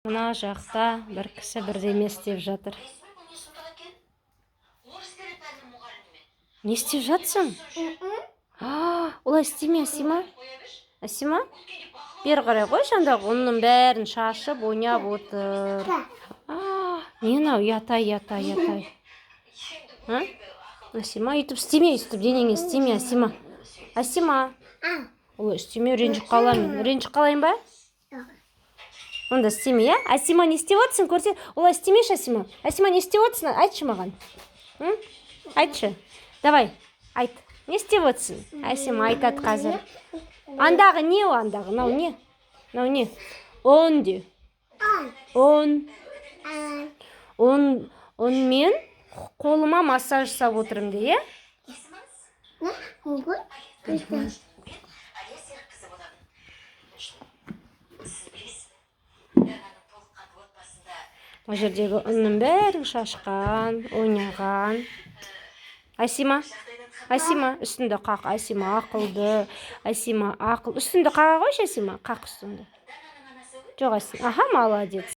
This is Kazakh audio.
Мына жақта бір кісі бірдеме істеп жатыр. Не істеп жатсың? Олай істеме, Асима. Асима? Бері қарай қойшы, андағы ұнның бәрін шашып, ойнап отыр. Не мынау, ятай. Асима, үйтіп істеме, үйтіп денеңе істеме, Асима. Асима. Олай істеме, ренжіп қаламын. Ренжіп қалайын ба? Онда істеме, я? Асима, не істеп отырсың? Көрсе, олай істемеші, Асима. Асима, не істеп отырсың? Айтшы маған. Айтшы. Давай, айт. Не істеп отырсың? Асима айтады қазір. Андағы не о, андағы? Нау не? Нау не? Он де. Он мен қолыма массаж жасап отырмын де, е? О жердегі ұнның бәрін шашқан, ойнаған. Асима, үстінді қақ. Асима ақылды. Үстінді қаға қойшы, Асима. Қақ үстінді. Жоқ, Асима. Аха, молодец.